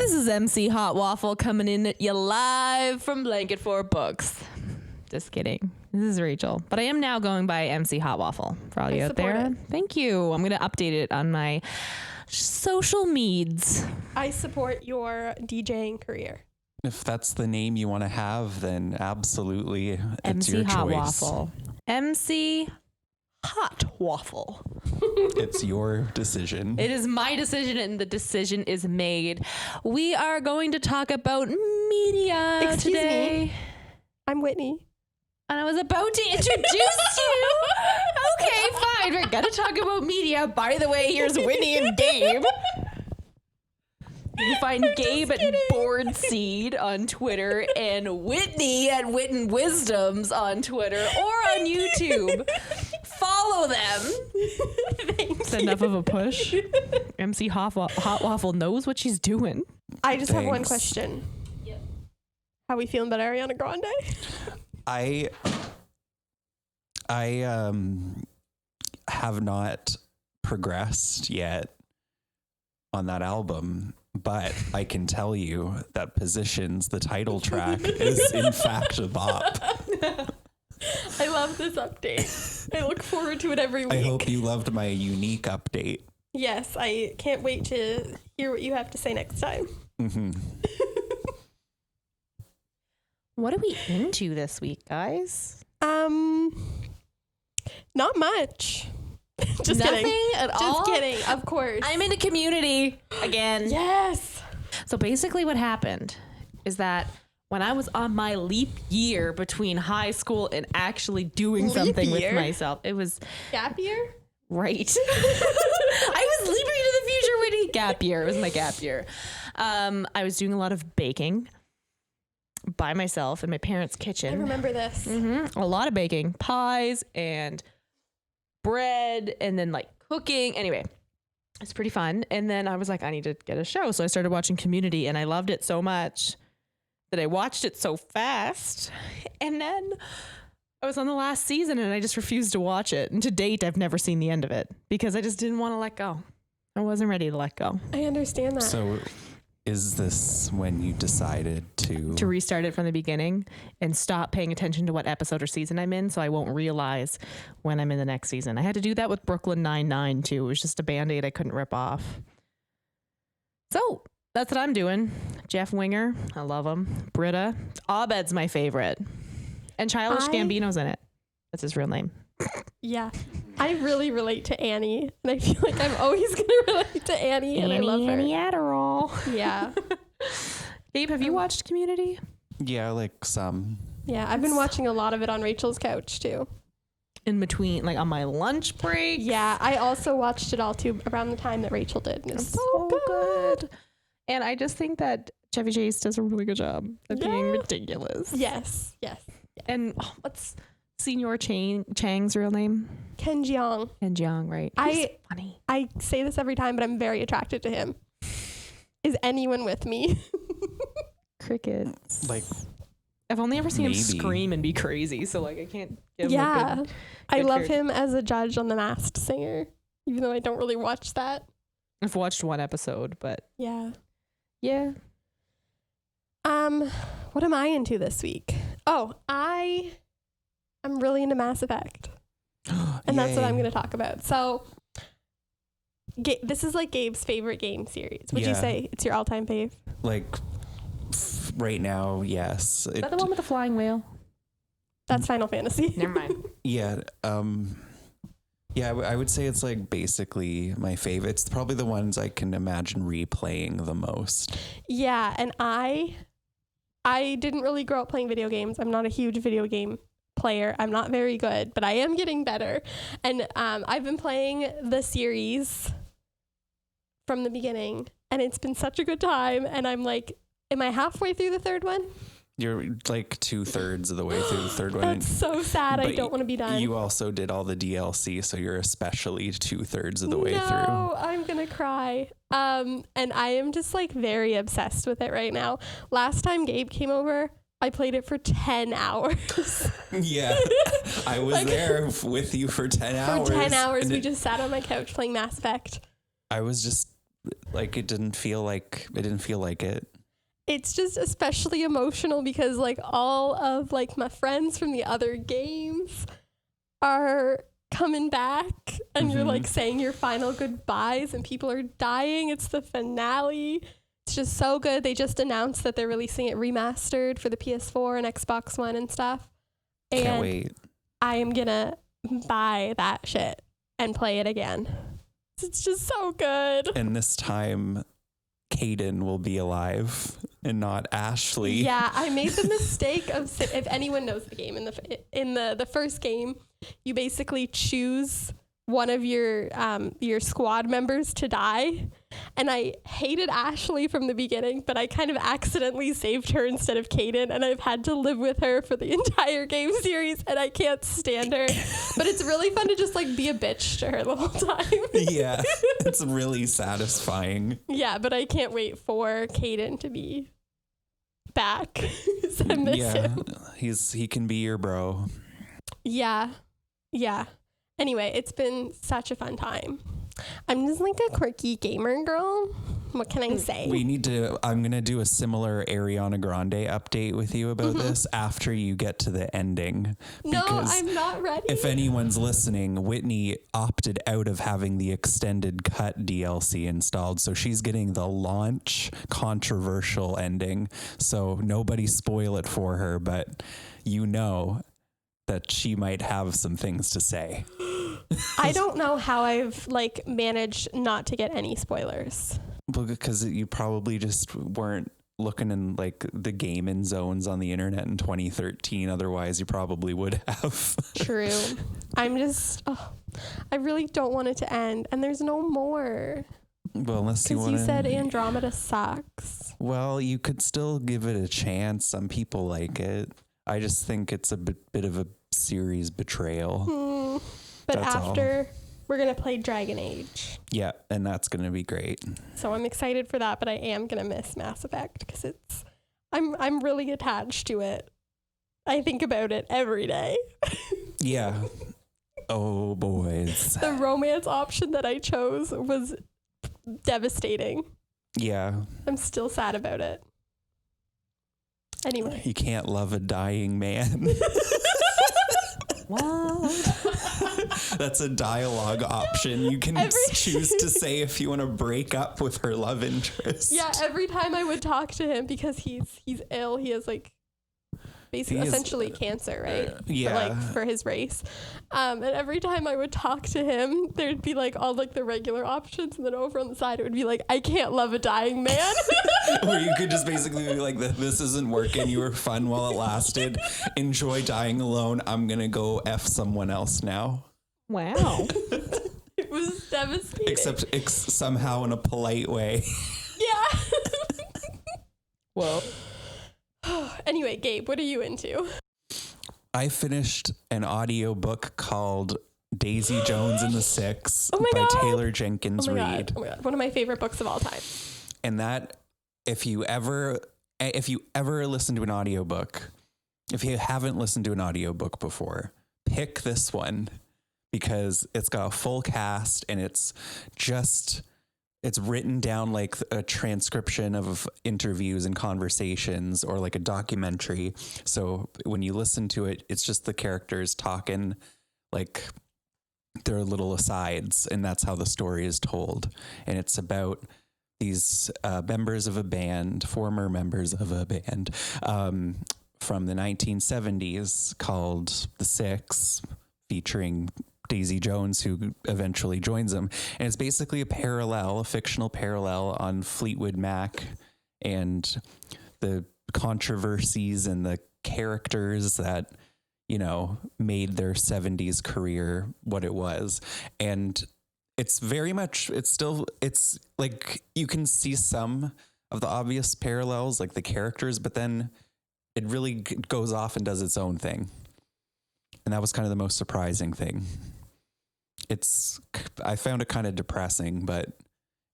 This is MC Hot Waffle coming in at you live from Blanket Fort Books. Just kidding. This is Rachel, but I am now going by MC Hot Waffle for all you out there. Thank you. I'm going to update it on my social meds. I support your DJing career. If that's the name you want to have, then absolutely, it's MC your Hot choice. Waffle. MC Hot Waffle. It's your decision. It is my decision, and the decision is made. We are going to talk about media Excuse today. me. I'm Whitney. And I was about to introduce you. Okay, fine. We're going to talk about media. By the way, here's Whitney and Gabe. You can find Gabe at Board Seed on Twitter and Whitney at Witten Wisdoms on Twitter or on YouTube. Follow them. It's enough of a push. MC Hot Waffle knows what she's doing. I just have one Thanks. question. Yep. How we feeling about Ariana Grande? I have not progressed yet on that album, but I can tell you that Positions, the title track, is in fact a bop. I love this update. I look forward to it every week. I hope you loved my unique update. Yes, I can't wait to hear what you have to say next time. Mm-hmm. What are we into this week, guys? Not much. Just Nothing kidding. at Just all? kidding. Of course. I'm into Community again. Yes. So basically what happened is that when I was on my leap year between high school and actually doing Leap something year? with myself, it was Gap year? right. I was leaping into the future, Whitney. Gap year. It was my gap year. I was doing a lot of baking by myself in my parents' kitchen. I remember this. A lot of baking, pies and bread, and then like cooking. Anyway, it's pretty fun. And then I was like, I need to get a show. So I started watching Community, and I loved it so much that I watched it so fast. And then I was on the last season, and I just refused to watch it. And to date, I've never seen the end of it because I just didn't want to let go. I wasn't ready to let go. I understand that. So is this when you decided To restart it from the beginning and stop paying attention to what episode or season I'm in, so I won't realize when I'm in the next season. I had to do that with Brooklyn Nine-Nine too. It was just a Band-Aid I couldn't rip off. So that's what I'm doing. Jeff Winger, I love him. Britta, Abed's my favorite, and Childish Gambino's in it. That's his real name. Yeah. I really relate to Annie, and I feel like I'm always going to relate to Annie, and I love her. Annie Adderall. Yeah. Gabe, have you watched Community? Yeah, like some. Yeah, I've been watching a lot of it on Rachel's couch, too. In between, like on my lunch break? Yeah, I also watched it all, too, around the time that Rachel did. And it's so good. And I just think that Chevy Chase does a really good job of being ridiculous. Yes. And what's Senior Chang's real name? Ken Jeong. Ken Jeong, right? He's funny. I say this every time, but I'm very attracted to him. Is anyone with me? Crickets. Like, I've only ever seen him maybe. scream and be crazy, so like I can't give him a Yeah. good I love character. him as a judge on The Masked Singer, even though I don't really watch that. I've watched one episode, but Yeah. yeah. What am I into this week? Oh, I'm really into Mass Effect. And that's what I'm going to talk about. So, this is like Gabe's favorite game series. Would you Yeah. say it's your all-time fave? Like, right now, yes. Is that the one with the flying whale? That's Final Fantasy. Never mind. Yeah. Yeah, I would say it's like basically my favorite. It's probably the ones I can imagine replaying the most. Yeah, and I didn't really grow up playing video games. I'm not a huge video game player. I'm not very good, but I am getting better. And I've been playing the series from the beginning, and it's been such a good time. And I'm like, am I halfway through the third one? You're like 2/3 of the way through the third one. That's so sad. I But don't want to be done. You also did all the DLC, so you're especially 2/3 of the way through. No, I'm gonna cry. And I am just like very obsessed with it right now. Last time Gabe came over, I played it for 10 hours. Yeah, I was Like- there with you for 10 hours. For 10 hours, and we just sat on my couch playing Mass Effect. I was just Like it didn't feel like it. It's just especially emotional because like all of like my friends from the other games are coming back and you're like saying your final goodbyes and people are dying. It's the finale. It's just so good. They just announced that they're releasing it remastered for the PS4 and Xbox One and stuff. And Can't wait. I am gonna buy that shit and play it again. It's just so good. And this time Caden will be alive and not Ashley. Yeah, I made the mistake of if anyone knows the game in the first game, you basically choose one of your squad members to die, and I hated Ashley from the beginning, but I kind of accidentally saved her instead of Caden, and I've had to live with her for the entire game series, and I can't stand her. But it's really fun to just like be a bitch to her the whole time. Yeah, it's really satisfying. Yeah, but I can't wait for Caden to be back. 'Cause I miss him. He can be your bro. Yeah. Anyway, it's been such a fun time. I'm just like a quirky gamer girl. What can I say? I'm going to do a similar Ariana Grande update with you about this after you get to the ending. No, Because I'm not ready. if anyone's listening, Whitney opted out of having the extended cut DLC installed. So she's getting the launch controversial ending. So nobody spoil it for her, but you know that she might have some things to say. I don't know how I've like managed not to get any spoilers. Because you probably just weren't looking in like the gaming zones on the internet in 2013. Otherwise, you probably would have. True. I'm just, I really don't want it to end. And there's no more. Well, unless you Because want you said Andromeda sucks. Well, you could still give it a chance. Some people like it. I just think it's a bit of a series betrayal. But That's after, we're going to play Dragon Age. Yeah, and that's going to be great. So I'm excited for that, but I am going to miss Mass Effect because I'm really attached to it. I think about it every day. Yeah. Oh, boys. The romance option that I chose was devastating. Yeah. I'm still sad about it. Anyway. You can't love a dying man. What? That's a dialogue option. You can choose to say if you want to break up with her love interest. Yeah, every time I would talk to him because he's ill, he has like basically essentially cancer, right? Yeah. But, like for his race. And every time I would talk to him, there'd be like all like the regular options, and then over on the side it would be like, I can't love a dying man. Or you could just basically be like, this isn't working. You were fun while it lasted. Enjoy dying alone. I'm going to go F someone else now. Wow. It was devastating. Except somehow in a polite way. Yeah. Well, Anyway, Gabe, what are you into? I finished an audiobook called Daisy Jones and the Six Oh my by God. Taylor Jenkins Oh my Reid. God. Oh my God. One of my favorite books of all time. And that, if you ever listen to an audiobook, if you haven't listened to an audiobook before, pick this one because it's got a full cast and it's written down like a transcription of interviews and conversations or like a documentary. So when you listen to it, it's just the characters talking like their little asides, and that's how the story is told. And it's about these former members of a band from the 1970s called The Six, featuring Daisy Jones, who eventually joins them. And it's basically a fictional parallel on Fleetwood Mac and the controversies and the characters that, you know, made their 70s career what it was. And it's like you can see some of the obvious parallels, like the characters, but then it really goes off and does its own thing. And that was kind of the most surprising thing. I found it kind of depressing, but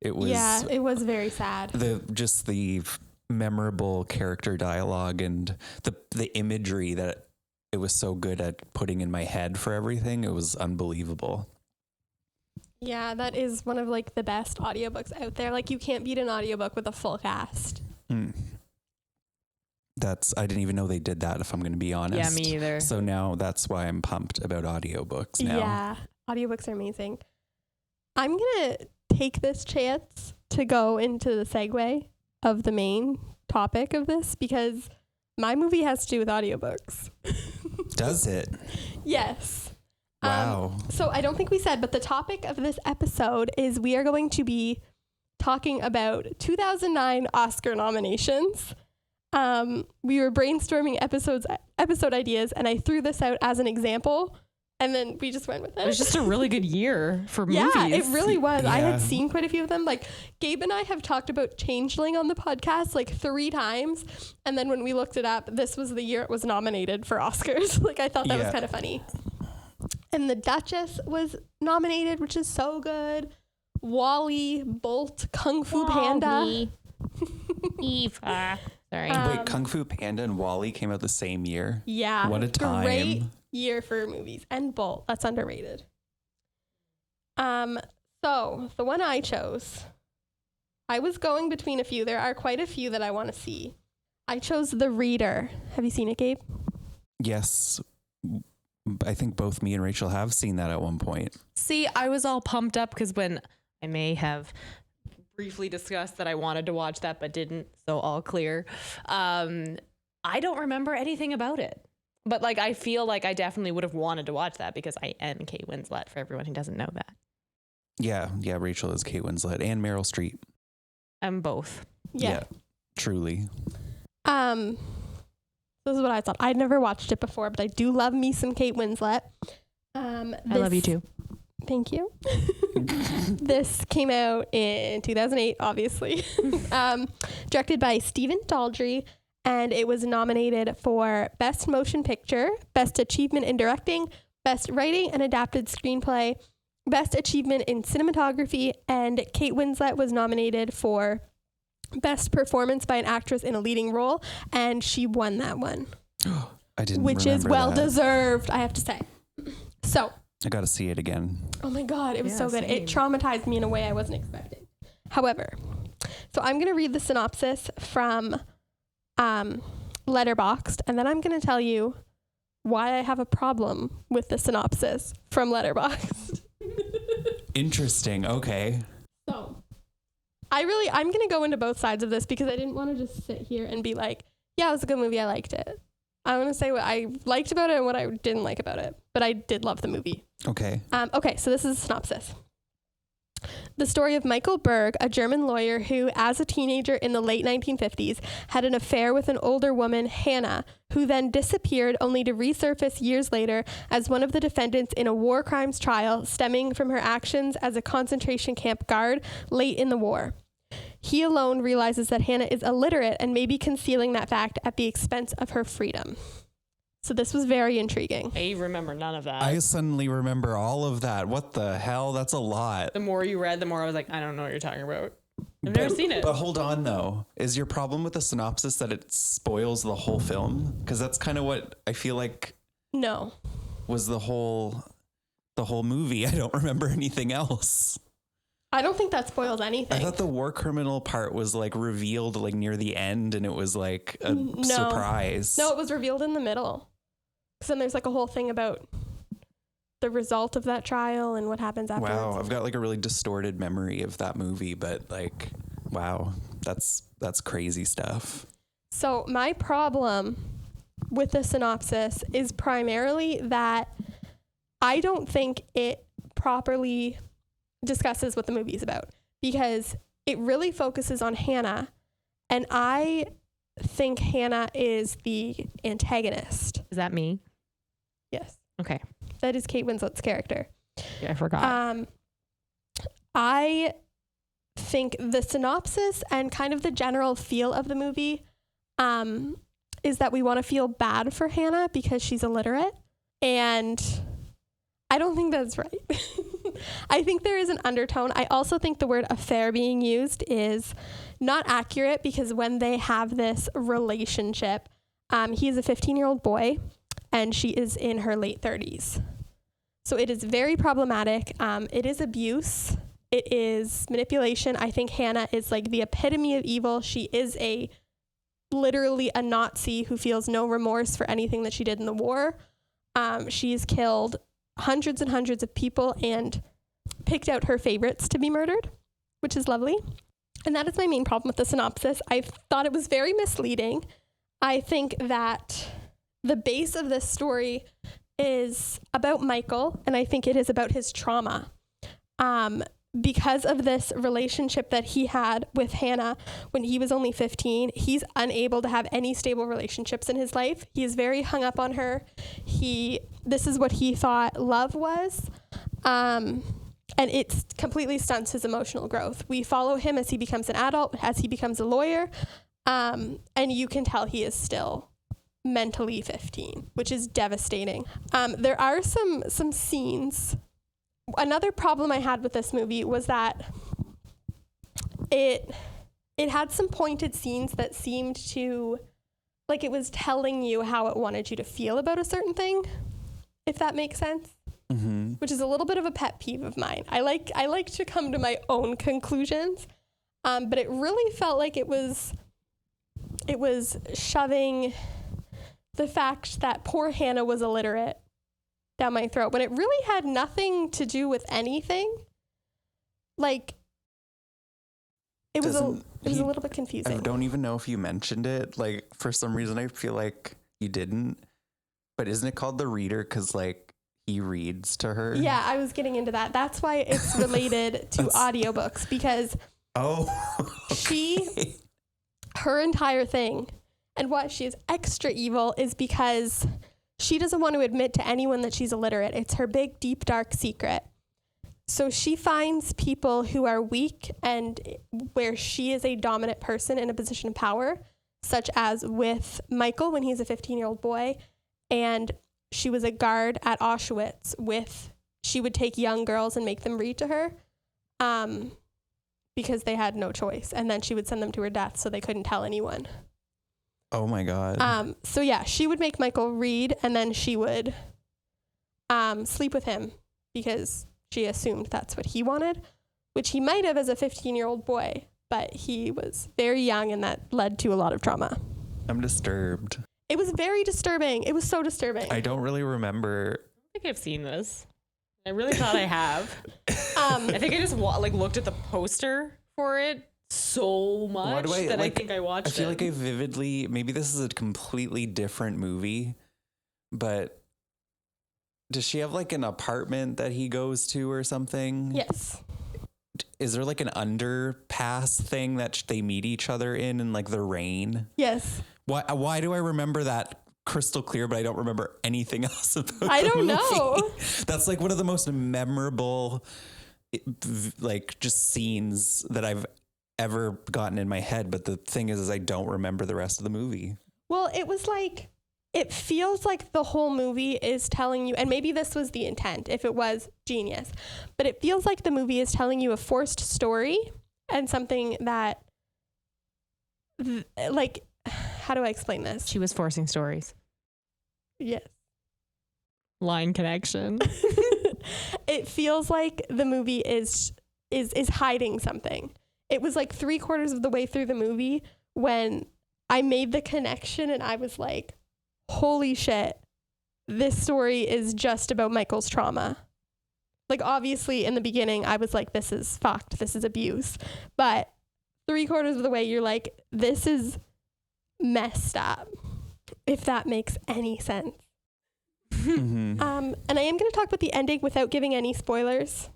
it was. Yeah, it was very sad. The memorable character dialogue and the imagery that it was so good at putting in my head for everything. It was unbelievable. Yeah, that is one of like the best audiobooks out there. Like you can't beat an audiobook with a full cast. I didn't even know they did that, if I'm going to be honest. Yeah, me either. So now that's why I'm pumped about audiobooks now. Yeah, audiobooks are amazing. I'm going to take this chance to go into the segue of the main topic of this because my movie has to do with audiobooks. Does it? Yes. Wow. So I don't think we said, but the topic of this episode is we are going to be talking about 2009 Oscar nominations. We were brainstorming episode ideas, and I threw this out as an example, and then we just went with it. It was just a really good year for movies. Yeah, it really was. I Yeah. had seen quite a few of them. Like Gabe and I have talked about Changeling on the podcast like 3 times, and then when we looked it up, this was the year it was nominated for Oscars. Like I thought that was Yeah. kind of funny. And The Duchess was nominated, which is so good. Wall-E, Bolt, Kung Fu Panda. Eva. Sorry. Wait, Kung Fu Panda and Wall-E came out the same year? Yeah. What a time. Great year for movies. And Bolt. That's underrated. So the one I chose, I was going between a few. There are quite a few that I want to see. I chose The Reader. Have you seen it, Gabe? Yes. I think both me and Rachel have seen that at one point. See, I was all pumped up because when I may have briefly discussed that I wanted to watch that but didn't, so all clear. I don't remember anything about it. But like I feel like I definitely would have wanted to watch that because I am Kate Winslet, for everyone who doesn't know that. Yeah, Rachel is Kate Winslet and Meryl Streep. I'm both. Yeah. Truly. This is what I thought. I'd never watched it before, but I do love me some Kate Winslet. I love you too. Thank you. This came out in 2008, obviously. Directed by Stephen Daldry, and it was nominated for Best Motion Picture, Best Achievement in Directing, Best Writing and Adapted Screenplay, Best Achievement in Cinematography, and Kate Winslet was nominated for Best Performance by an Actress in a Leading Role, and she won that one. I didn't Which is remember well that. deserved, I have to say. So, I got to see it again. oh my God, it was Yeah, so good. It same. traumatized me in a way I wasn't expecting. However, so I'm going to read the synopsis from Letterboxd, and then I'm going to tell you why I have a problem with the synopsis from Letterboxd. Interesting. Okay. So, I'm going to go into both sides of this because I didn't want to just sit here and be like, yeah, it was a good movie. I liked it. I want to say what I liked about it and what I didn't like about it, but I did love the movie. Okay. Okay, so this is a synopsis. The story of Michael Berg, a German lawyer who, as a teenager in the late 1950s, had an affair with an older woman, Hannah, who then disappeared only to resurface years later as one of the defendants in a war crimes trial stemming from her actions as a concentration camp guard late in the war. He alone realizes that Hannah is illiterate and may be concealing that fact at the expense of her freedom. So this was very intriguing. I remember none of that. I suddenly remember all of that. What the hell? That's a lot. The more you read, the more I was like, I don't know what you're talking about. I've never seen it. But hold on, though. Is your problem with the synopsis that it spoils the whole film? Because that's kind of what I feel like No. was the whole movie. I don't remember anything else. I don't think that spoils I anything. thought the war criminal part was like revealed like near the end, and it was like a No. surprise. No, it was revealed in the middle. Because then there's like a whole thing about the result of that trial and what happens afterwards. Wow, I've got like a really distorted memory of that movie, but like, wow, that's crazy stuff. So my problem with the synopsis is primarily that I don't think it properly discusses what the movie is about because it really focuses on Hannah, and I think Hannah is the antagonist. Is that me? Yes. Okay. That is Kate Winslet's character. Yeah, I forgot. I think the synopsis and kind of the general feel of the movie is that we want to feel bad for Hannah because she's illiterate. And I don't think that's right. I think there is an undertone. I also think the word affair being used is not accurate because when they have this relationship, he is a 15-year-old boy and she is in her late 30s. So it is very problematic. It is abuse. It is manipulation. I think Hannah is like the epitome of evil. She is literally a Nazi who feels no remorse for anything that she did in the war. She's killed hundreds and hundreds of people and picked out her favorites to be murdered, which is lovely. And that is my main problem with the synopsis. I thought it was very misleading. I think that the base of this story is about Michael, and I think it is about his trauma. Because of this relationship that he had with Hannah when he was only 15, he's unable to have any stable relationships in his life. He is very hung up on her. This is what he thought love was. And it completely stunts his emotional growth. We follow him as he becomes an adult, as he becomes a lawyer. And you can tell he is still mentally 15, which is devastating. There are some scenes. Another problem I had with this movie was that it had some pointed scenes that seemed to, like it was telling you how it wanted you to feel about a certain thing, if that makes sense. Mm-hmm. Which is a little bit of a pet peeve of mine. I like to come to my own conclusions, but it really felt like it was shoving the fact that poor Hannah was illiterate down my throat when it really had nothing to do with anything. Like, it was a little bit confusing. I don't even know if you mentioned it. Like, for some reason, I feel like you didn't. But isn't it called The Reader? Because, like, he reads to her. Yeah, I was getting into that. That's why it's related to audiobooks, because her entire thing, and why she is extra evil, is because she doesn't want to admit to anyone that she's illiterate. It's her big, deep, dark secret. So she finds people who are weak and where she is a dominant person in a position of power, such as with Michael when he's a 15-year-old boy. And she was a guard at Auschwitz she would take young girls and make them read to her because they had no choice. And then she would send them to her death so they couldn't tell anyone. Oh my God. So yeah, she would make Michael read, and then she would sleep with him because she assumed that's what he wanted, which he might have as a 15-year-old boy, but he was very young, and that led to a lot of trauma. I'm disturbed. It was very disturbing. It was so disturbing. I don't really remember. I think I've seen this. I really thought I have. I think I just looked at the poster for it so much that I think I watched it. I feel like I vividly, maybe this is a completely different movie, but does she have like an apartment that he goes to or something? Yes. Is there like an underpass thing that they meet each other in like the rain? Yes. Why do I remember that crystal clear, but I don't remember anything else about the movie? I don't know. That's like one of the most memorable like just scenes that I've ever gotten in my head. But the thing is I don't remember the rest of the movie. Well, it was like, it feels like the whole movie is telling you, and maybe this was the intent, if it was, genius, but it feels like the movie is telling you a forced story and something that, like, how do I explain this? She was forcing stories. Yes. Line connection. It feels like the movie is hiding something. It was like 3/4 of the way through the movie when I made the connection, and I was like, holy shit, this story is just about Michael's trauma. Like, obviously in the beginning I was like, this is fucked, this is abuse, but 3/4 of the way you're like, this is messed up, if that makes any sense. Mm-hmm. And I am going to talk about the ending without giving any spoilers,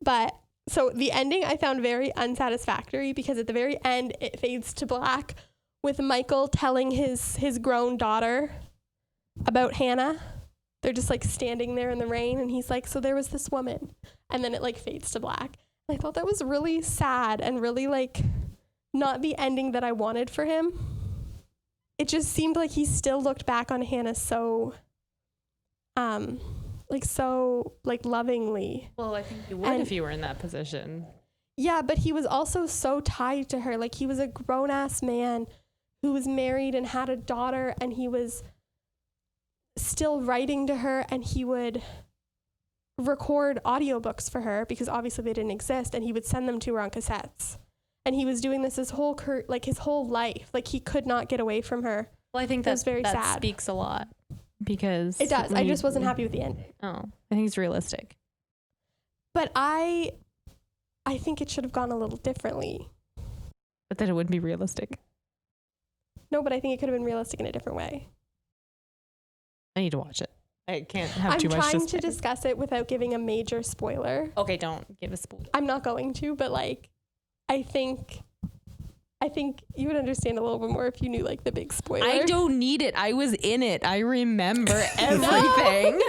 but so the ending I found very unsatisfactory because at the very end it fades to black with Michael telling his grown daughter about Hannah. They're just like standing there in the rain, and he's like, so there was this woman, and then it like fades to black. And I thought that was really sad and really like not the ending that I wanted for him. It just seemed like he still looked back on Hannah so lovingly. Well, I think you would if you were in that position. Yeah, but he was also so tied to her. Like, he was a grown-ass man who was married and had a daughter, and he was still writing to her, and he would record audiobooks for her because obviously they didn't exist, and he would send them to her on cassettes. And he was doing this his whole his whole life. Like, he could not get away from her. Well, I think It was very that sad. speaks a lot because It does. when I just wasn't happy with the ending. Oh, I think it's realistic. But I think it should have gone a little differently. But that it wouldn't be realistic. No, but I think it could have been realistic in a different way. I need to watch it. I can't have I'm too much trying to say. discuss it without giving a major spoiler. Okay, don't give a spoiler. I'm not going to, but like, I think you would understand a little bit more if you knew like the big spoiler. I don't need it. I was in it. I remember everything.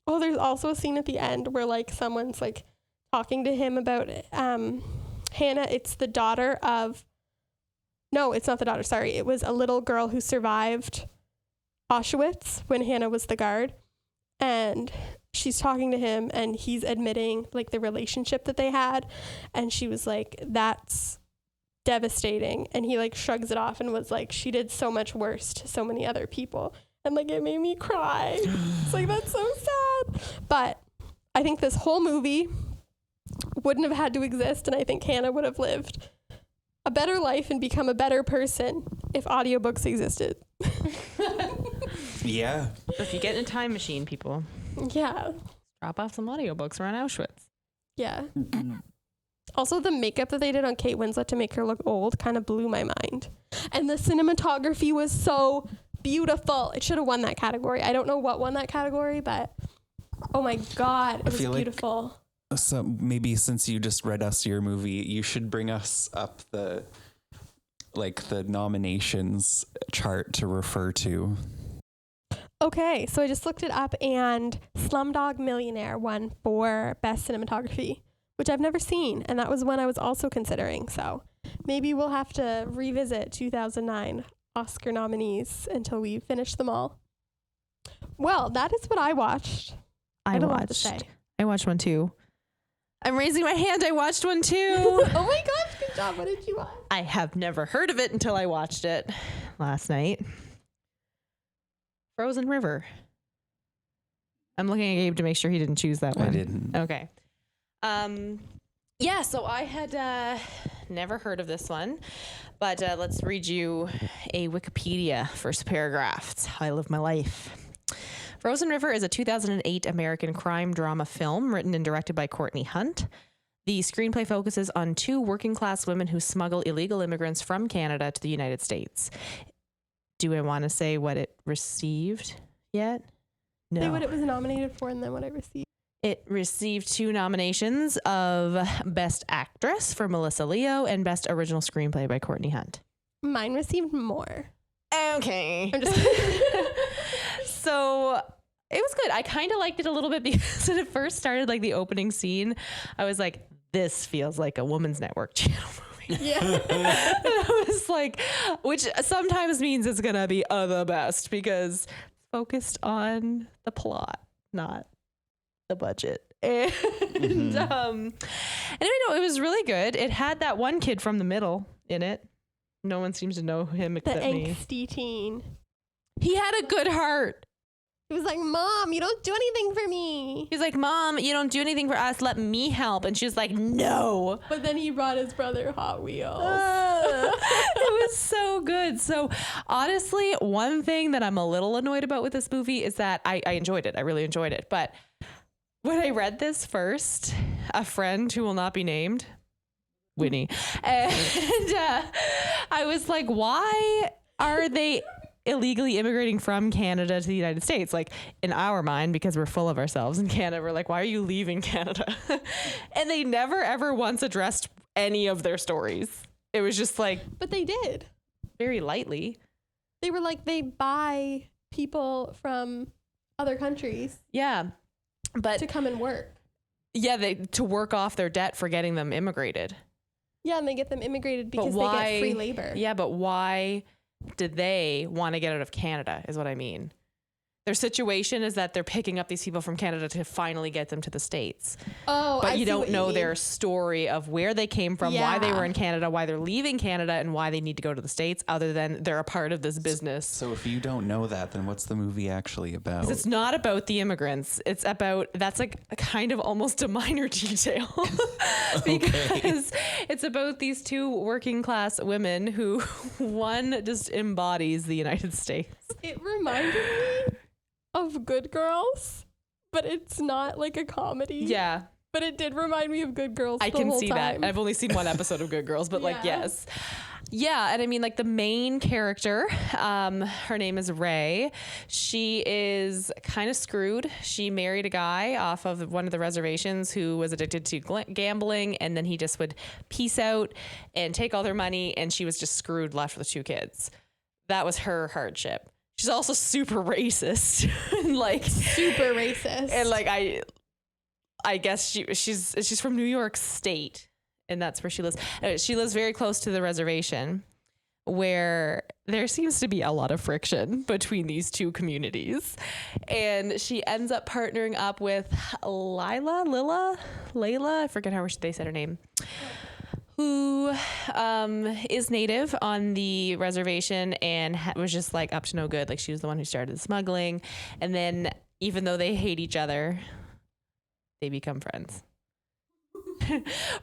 Oh, there's also a scene at the end where like someone's like talking to him about Hannah. It's the daughter of. No, it's not the daughter. Sorry, it was a little girl who survived Auschwitz when Hannah was the guard, and she's talking to him, and he's admitting like the relationship that they had, and she was like, "That's devastating," and he like shrugs it off and was like, "She did so much worse to so many other people," and like it made me cry. It's like, that's so sad. But I think this whole movie wouldn't have had to exist, and I think Hannah would have lived a better life and become a better person if audiobooks existed. Yeah. If you get in a time machine, people, Yeah. drop off some audiobooks around Auschwitz. Yeah. Also, the makeup that they did on Kate Winslet to make her look old kind of blew my mind. And the cinematography was so beautiful. It should have won that category. I don't know what won that category, but oh my God, it was feel like- beautiful. So maybe since you just read us your movie, you should bring us up the nominations chart to refer to. Okay, so I just looked it up, and Slumdog Millionaire won for Best Cinematography, which I've never seen, and that was one I was also considering. So maybe we'll have to revisit 2009 Oscar nominees until we finish them all. Well, that is what I watched. I had a lot to say. watched one too. I'm raising my hand. I watched one too. Oh my gosh, good job. What did you watch? I have never heard of it until I watched it last night. Frozen River. I'm looking at Gabe to make sure he didn't choose that one. I didn't. Okay. Yeah, so I had never heard of this one, but let's read you a Wikipedia first paragraph. It's how I live my life. Frozen River is a 2008 American crime drama film written and directed by Courtney Hunt. The screenplay focuses on two working-class women who smuggle illegal immigrants from Canada to the United States. Do I want to say what it received yet? No. Say what it was nominated for and then what I received. It received 2 nominations of Best Actress for Melissa Leo and Best Original Screenplay by Courtney Hunt. Mine received more. Okay. I'm just kidding. So it was good. I kind of liked it a little bit because when it first started, like the opening scene, I was like, this feels like a Women's Network channel movie. Yeah. And I was like, which sometimes means it's going to be the best because it's focused on the plot, not the budget. And anyway, no, it was really good. It had that one kid from the middle in it. No one seems to know him The except me. angsty teen. He had a good heart. He was like, "Mom, you don't do anything for me." He's like, Mom, you don't do anything for us. Let me help. And she was like, no. But then he brought his brother Hot Wheels. It was so good. So honestly, one thing that I'm a little annoyed about with this movie is that I enjoyed it. I really enjoyed it. But when I read this first, a friend who will not be named, Winnie, and I was like, why are they illegally immigrating from Canada to the United States? Like, in our mind, because we're full of ourselves in Canada, we're like, why are you leaving Canada? And they never ever once addressed any of their stories. It was just like But they did. very lightly. They were like, they buy people from other countries Yeah. But to come and work. yeah, to work off their debt for getting them immigrated. Yeah, and they get them immigrated because they why- get free labor. Yeah, but why did they want to get out of Canada is what I mean. Their situation is that they're picking up these people from Canada to finally get them to the States. Oh, But I you see don't what know mean. their story of where they came from, why they Yeah. were in Canada, why they're leaving Canada, and why they need to go to the States, other than they're a part of this business. So if you don't know that, then what's the movie actually about? 'Cause it's not about the immigrants. It's about, that's like a kind of almost a minor detail because it's about these two working class women who one just embodies the United States. It reminded me of Good Girls, but it's not like a comedy. Yeah, But it did remind me of Good Girls. I the can whole see time. that. I've only seen one episode of Good Girls, but like, Yeah. yes. Yeah. And I mean, like the main character, her name is Ray. She is kind of screwed. She married a guy off of one of the reservations who was addicted to gambling. And then he just would peace out and take all their money. And she was just screwed, left with 2 kids. That was her hardship. She's also super racist. And like, Super racist. and like I guess she's from New York State, and that's where she lives. She lives very close to the reservation, where there seems to be a lot of friction between these two communities, and she ends up partnering up with Layla, I forget how they said her name, who is native on the reservation and was just like up to no good. Like she was the one who started the smuggling, and then even though they hate each other, they become friends.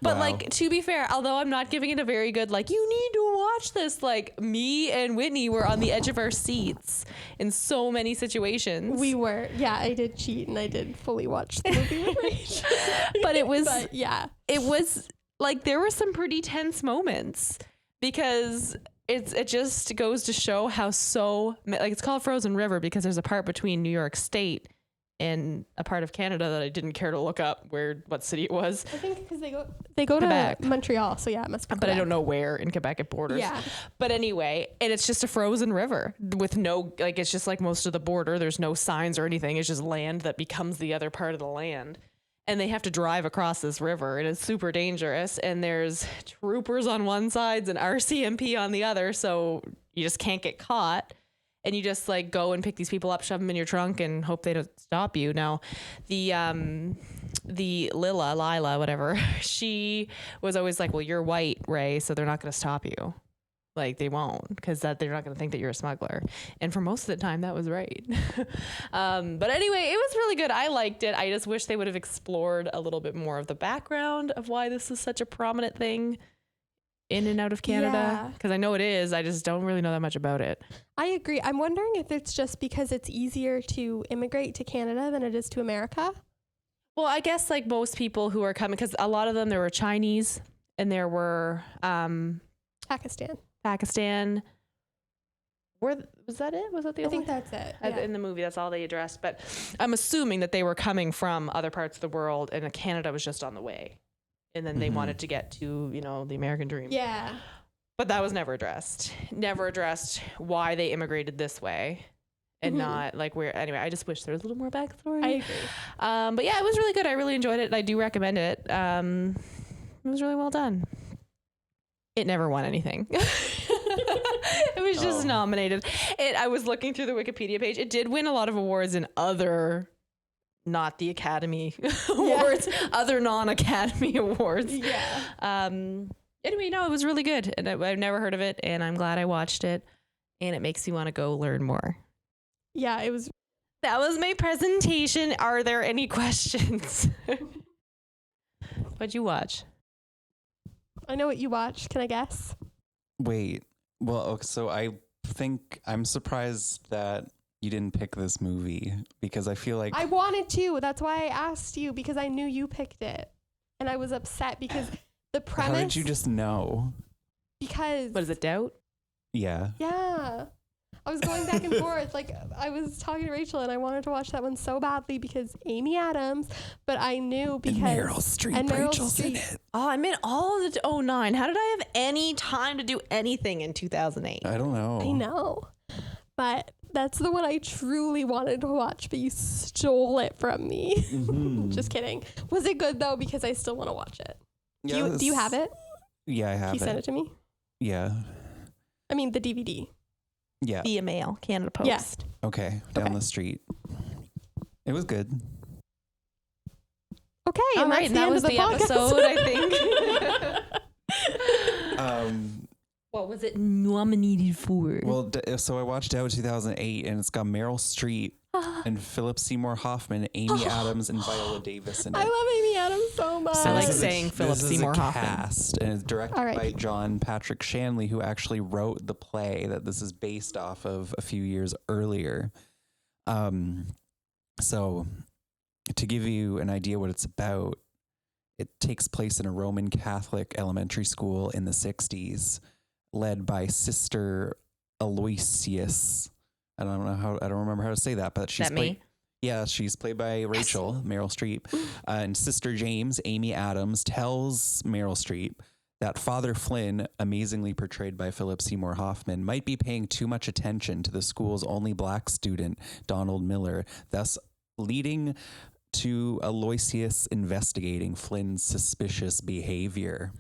But Wow. like, to be fair, although I'm not giving it a very good, like, you need to watch this, like me and Whitney were on the edge of our seats in so many situations. we were. Yeah, I did cheat and I did fully watch the movie with Rachel. But it was, But yeah. it was like, there were some pretty tense moments because it just goes to show how like, it's called Frozen River because there's a part between New York State and a part of Canada that I didn't care to look up what city it was. I think because they go Quebec. to Montreal, so yeah, it must be. But I Quebec. don't know where in Quebec it borders. Yeah. But anyway, and it's just a frozen river with no, like, it's just like most of the border. There's no signs or anything. It's just land that becomes the other part of the land. And they have to drive across this river, and it's super dangerous. And there's troopers on one side and RCMP on the other. So you just can't get caught. And you just like go and pick these people up, shove them in your trunk, and hope they don't stop you. Now, the Lila, whatever, she was always like, well, you're white, Ray, so they're not going to stop you. Like, they won't, because they're not going to think that you're a smuggler. And for most of the time, that was right. But anyway, it was really good. I liked it. I just wish they would have explored a little bit more of the background of why this is such a prominent thing in and out of Canada. Yeah. Because I know it is. I just don't really know that much about it. I agree. I'm wondering if it's just because it's easier to immigrate to Canada than it is to America. Well, I guess like most people who are coming, because a lot of them, there were Chinese and there were Pakistan. Was that it? Was that the I only? think that's it. Yeah. In the movie, that's all they addressed. But I'm assuming that they were coming from other parts of the world, and Canada was just on the way, and then they wanted to get to the American dream. Yeah. But that was never addressed. Never addressed why they immigrated this way, and not like where. Anyway, I just wish there was a little more backstory. I agree. But yeah, it was really good. I really enjoyed it. I do recommend it. It was really well done. It never won anything. It was just nominated. I was looking through the Wikipedia page. It did win a lot of awards in other, not the Academy awards, other non-Academy awards. Yeah. Anyway, no, it was really good. And I've never heard of it, and I'm glad I watched it. And it makes me want to go learn more. Yeah, it was. That was my presentation. Are there any questions? What'd you watch? I know what you watched. Can I guess? Wait. Well, okay, so I think I'm surprised that you didn't pick this movie because I feel like I wanted to. That's why I asked you, because I knew you picked it. And I was upset because the premise. how did you just know? Because. What is it, Doubt? Yeah. Yeah. I was going back and forth. Like, I was talking to Rachel and I wanted to watch that one so badly because Amy Adams, but I knew because. And Meryl Streep. and Meryl Rachel's in Streep. it. Oh, I'm in all of the 09. How did I have any time to do anything in 2008? I don't know. I know. But that's the one I truly wanted to watch, but you stole it from me. Just kidding. Was it good though? Because I still want to watch it. Do you have it? Yeah, I have Can you it. send it to me? Yeah. I mean, the DVD. Yeah. via mail, Canada Post. Yeah. Okay. Down Okay. the street. It was good. Okay, All and right, that's and that was the podcast. episode, I think. Um, What was it nominated for? well, so I watched Doubt 2008, and it's got Meryl Streep and Philip Seymour Hoffman, Amy Adams, and Viola Davis in it. I love Amy Adams so much. So I like this is a- saying Philip this is a Seymour Hoffman. Cast, and it's directed All right. by John Patrick Shanley, who actually wrote the play that this is based off of a few years earlier. So to give you an idea what it's about, it takes place in a Roman Catholic elementary school in the 60s, led by Sister Aloysius. I don't remember how to say that, but she's that me? Yeah, she's played by Rachel, Meryl Streep. And Sister James, Amy Adams, tells Meryl Streep that Father Flynn, amazingly portrayed by Philip Seymour Hoffman, might be paying too much attention to the school's only black student, Donald Miller, thus leading to Aloysius investigating Flynn's suspicious behavior.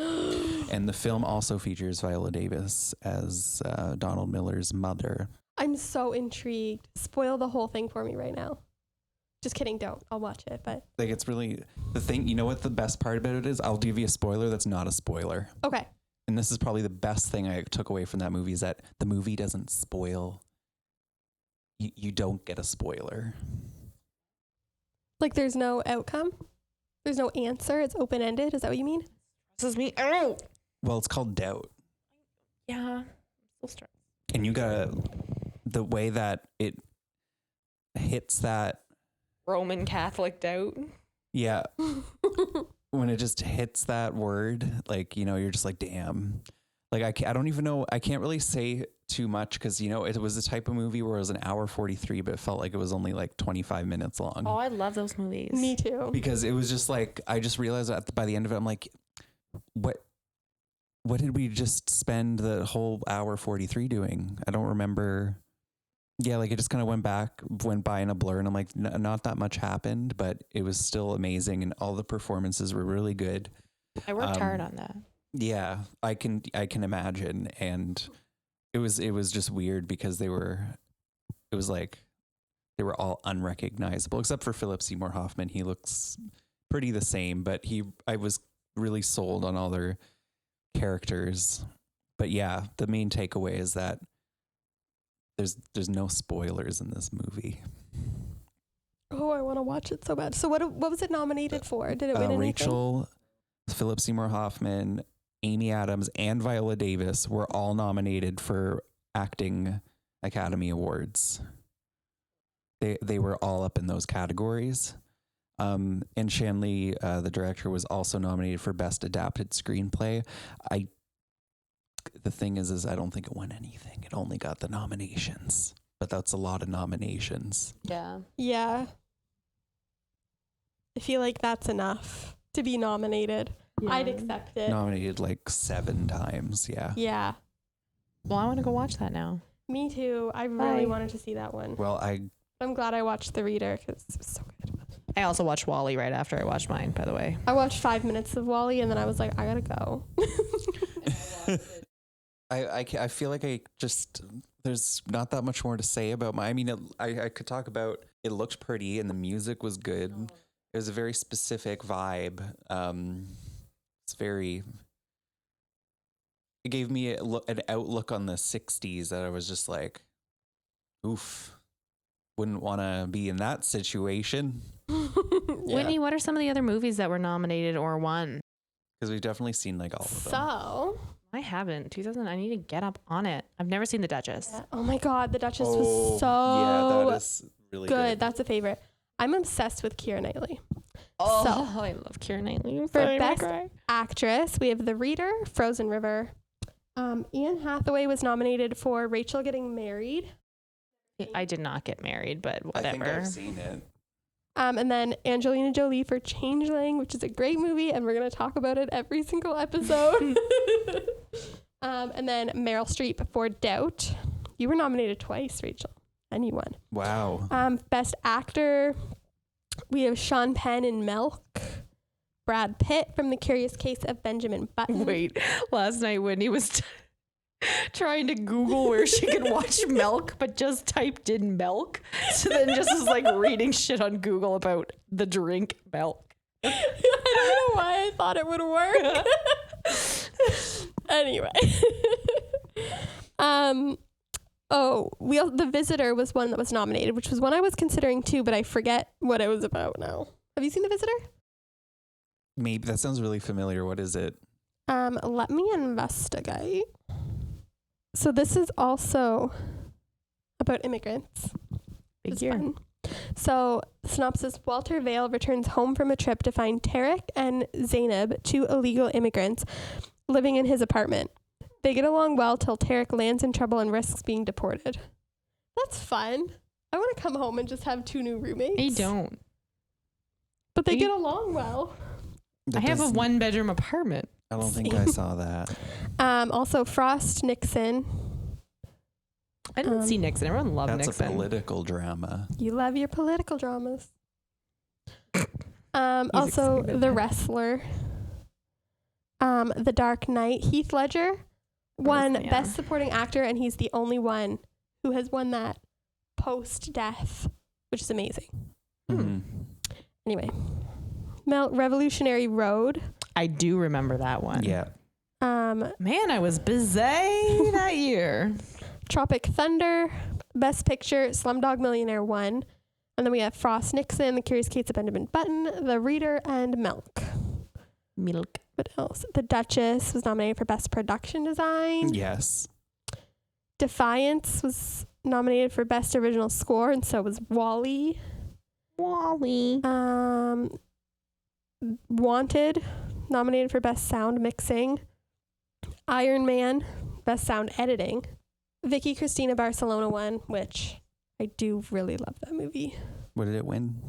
And the film also features Viola Davis as Donald Miller's mother. I'm so intrigued. Spoil the whole thing for me right now. Just kidding, don't. I'll watch it, but Like, it's really the thing. You know what the best part about it is? I'll give you a spoiler that's not a spoiler. okay. And this is probably the best thing I took away from that movie, is that the movie doesn't spoil. You don't get a spoiler. Like there's no outcome? There's no answer? It's open-ended? Is that what you mean? This is me. Oh, Well, it's called Doubt. yeah. I'm still stressed. And you gotta, the way that it hits that, Roman Catholic doubt. yeah, when it just hits that word, like, you know, you're just like, damn. Like, I don't even know, I can't really say too much because, you know, it was the type of movie where it was an hour 43, but it felt like it was only like 25 minutes long. Oh, I love those movies. Me too. Because it was just like, I just realized that by the end of it, I'm like, what did we just spend the whole hour 43 doing? I don't remember. Yeah, like it just kind of went by in a blur, and I'm like, not that much happened, but it was still amazing, and all the performances were really good. I worked hard on that. Yeah, I can imagine, and it was just weird because they were all unrecognizable except for Philip Seymour Hoffman. He looks pretty the same, but I was really sold on all their characters. But yeah, the main takeaway is that there's no spoilers in this movie. Oh, I want to watch it so bad. So what was it nominated for? Did it win anything? Rachel, Philip Seymour Hoffman, Amy Adams, and Viola Davis were all nominated for acting Academy Awards. They were all up in those categories. And Shanley, the director, was also nominated for Best Adapted Screenplay. The thing is I don't think it won anything. It only got the nominations, but that's a lot of nominations. Yeah. Yeah. I feel like that's enough to be nominated. I'd accept it. Nominated like 7 times. Yeah. Yeah. Well, I want to go watch that now. Me too. I really Bye. wanted to see that one. Well, I'm glad I watched The Reader because it was so good. I also watched Wall-E right after I watched mine, by the way. I watched 5 minutes of Wall-E and then I was like, I gotta go. I feel like there's not that much more to say about my. I mean, I could talk about. It looked pretty and the music was good. It was a very specific vibe. It gave me an outlook on the 60s that I was just like, oof, wouldn't want to be in that situation. Yeah. Whitney, what are some of the other movies that were nominated or won? Because we've definitely seen like all of them. So, I haven't. 2000. I need to get up on it. I've never seen The Duchess. oh my God, The Duchess was so yeah, that is really good. That's a favorite. I'm obsessed with Keira Knightley. Oh, So- I love Keira Knightley. For Best Actress, we have The Reader, Frozen River. Anne Hathaway was nominated for Rachel Getting Married. I did not get married, but I think whatever. I've seen it. And then Angelina Jolie for Changeling, which is a great movie, and we're going to talk about it every single episode. And then Meryl Streep for Doubt. You were nominated twice, Rachel, and you won. Wow. Best Actor, we have Sean Penn in Milk. Brad Pitt from The Curious Case of Benjamin Button. Wait, last night Whitney was trying to Google where she could watch milk, but just typed in milk. So then just was like reading shit on Google about the drink milk. I don't know why I thought it would work. Anyway. The Visitor was one that was nominated, which was one I was considering too, but I forget what it was about now. Have you seen The Visitor? Maybe that sounds really familiar. What is it? Let me investigate. So this is also about immigrants. Big It's year. fun. So, synopsis: Walter Vale returns home from a trip to find Tarek and Zainab, two illegal immigrants, living in his apartment. They get along well till Tarek lands in trouble and risks being deported. That's fun. I want to come home and just have two new roommates. I don't. But they You- get along well. I have a doesn't- 1-bedroom apartment. I don't think I saw that. Also, Frost Nixon. I didn't see Nixon. Everyone loved That's Nixon. a political drama. You love your political dramas. He's Also, excited. The Wrestler. The Dark Knight. Heath Ledger won Yeah. Best Supporting Actor, and he's the only one who has won that post-death, which is amazing. Mhm. Anyway, Revolutionary Road. I do remember that one. Yeah. Man, I was busy that year. Tropic Thunder. Best Picture. Slumdog Millionaire won. And then we have Frost Nixon, The Curious Case of Benjamin Button, The Reader, and Milk. Milk. What else? The Duchess was nominated for Best Production Design. Yes. Defiance was nominated for Best Original Score, and so was WALL-E. Wally. Wanted, nominated for Best Sound Mixing. Iron Man, Best Sound Editing. Vicky Cristina Barcelona won, which I do really love that movie. What did it win?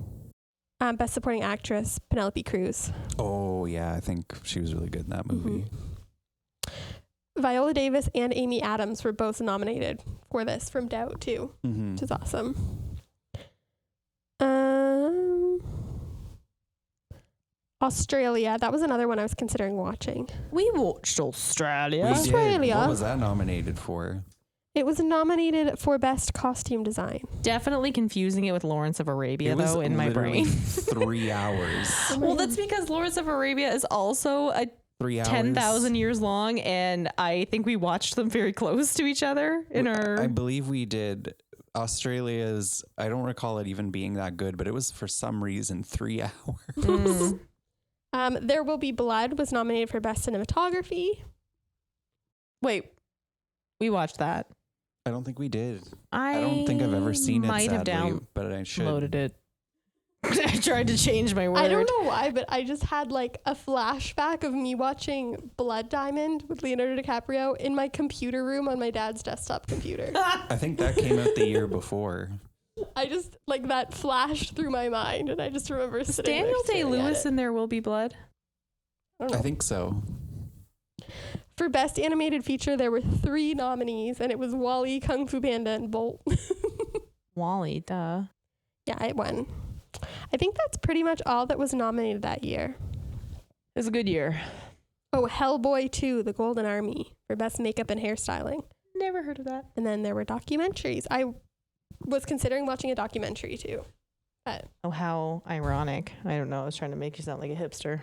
Best Supporting Actress, Penelope Cruz. Oh, yeah. I think she was really good in that movie. Viola Davis and Amy Adams were both nominated for this from Doubt too, Mm-hmm. which is awesome. Australia, that was another one I was considering watching. We watched Australia. We did. Australia. What was that nominated for? It was nominated for Best Costume Design. Definitely confusing it with Lawrence of Arabia, It was though, in my literally brain. 3 hours. Well, that's because Lawrence of Arabia is also a 3 hours. 10,000 years long, and I think we watched them very close to each other in our. I believe we did. Australia's, I don't recall it even being that good, but it was for some reason 3 hours. Mm. There Will Be Blood was nominated for Best Cinematography. Wait, we watched that. I don't think we did. I don't think I've ever seen it, might sadly, have but I should. downloaded it. I tried to change my word. I don't know why, but I just had like a flashback of me watching Blood Diamond with Leonardo DiCaprio in my computer room on my dad's desktop computer. I think that came out the year before. I just like that flashed through my mind, and I just remember Is sitting Daniel there staring at Day-Lewis it. in There Will Be Blood? I don't know. I think so. For Best Animated Feature, there were 3 nominees, and it was WALL-E, Kung Fu Panda, and Bolt. Wally, duh. Yeah, it won. I think that's pretty much all that was nominated that year. It was a good year. Oh, Hellboy 2, The Golden Army, for Best Makeup and Hairstyling. Never heard of that. And then there were documentaries. I was considering watching a documentary too. But Oh, how ironic. I don't know. I was trying to make you sound like a hipster.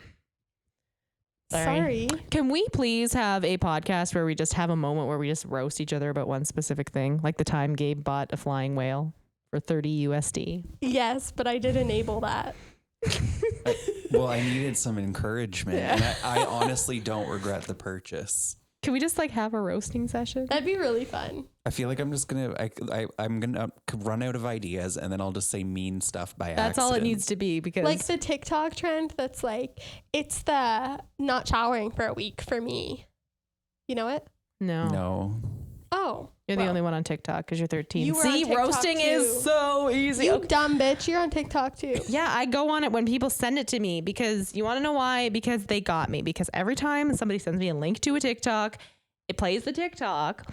sorry. Can we please have a podcast where we just have a moment where we just roast each other about one specific thing? Like the time Gabe bought a flying whale for 30 USD. Yes, but I did enable that. Well, I needed some encouragement. And I honestly don't regret the purchase. Can we just like have a roasting session? That'd be really fun. I feel like I'm just going to, I'm going to run out of ideas and then I'll just say mean stuff by That's accident. all it needs to be because Like the TikTok trend that's like, it's the not showering for a week for me. You know it? no. No. Oh. You're the well. only one on TikTok because you're 13. You were on See, TikTok roasting too. is so easy. You Okay. dumb bitch. You're on TikTok too. Yeah, I go on it when people send it to me because you want to know why? Because they got me. Because every time somebody sends me a link to a TikTok, it plays the TikTok.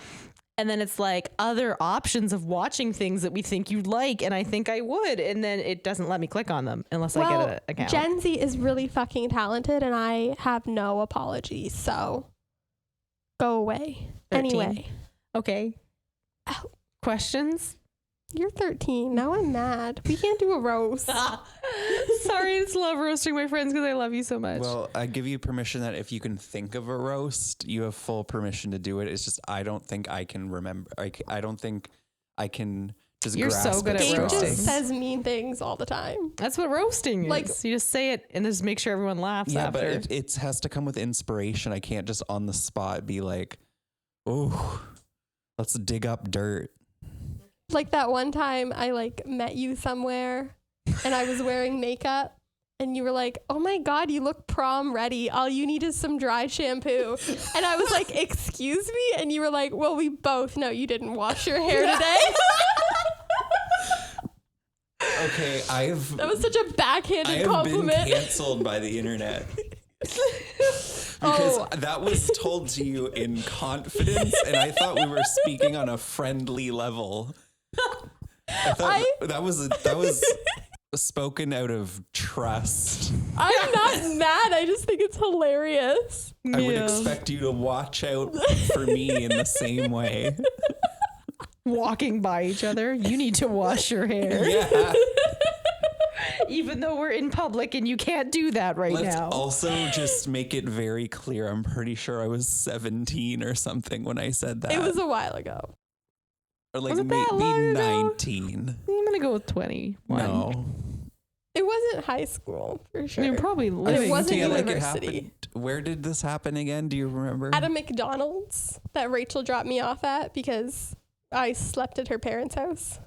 And then it's like other options of watching things that we think you'd like. And I think I would. And then it doesn't let me click on them unless I get an account. Gen Z is really fucking talented, and I have no apologies. So Go away. 13. Anyway. Okay. Ow. Questions? You're 13. Now I'm mad. We can't do a roast. Sorry, I just love roasting my friends because I love you so much. Well, I give you permission that if you can think of a roast, you have full permission to do it. It's just I don't think I can remember. I don't think I can just You're grasp so good at at Gabe roasting. just says mean things all the time. That's what roasting is. Like- You just say it and just make sure everyone laughs Yeah, after. but it has to come with inspiration. I can't just on the spot be like, oh, let's dig up dirt. Like that one time I like met you somewhere and I was wearing makeup and you were like, oh my God, you look prom ready. All you need is some dry shampoo. And I was like, excuse me? And you were like, well, we both know you didn't wash your hair today. Okay, That was such a I backhanded have compliment. been canceled by the internet. Because Oh. that was told to you in confidence, and I thought we were speaking on a friendly level. I thought that was spoken out of trust. I'm not mad. I just think it's hilarious. I would Yeah. expect you to watch out for me in the same way. Walking by each other, you need to wash your hair. Yeah. Even though we're in public and you can't do that right Let's now. also just make it very clear. I'm pretty sure I was 17 or something when I said that. It was a while ago. or like was it that long maybe ago? 19. I'm gonna go with 21. No. It wasn't high school for sure. You're probably It living. wasn't Yeah, like it university. happened. Where did this happen again? Do you remember? At a McDonald's that Rachel dropped me off at because I slept at her parents' house.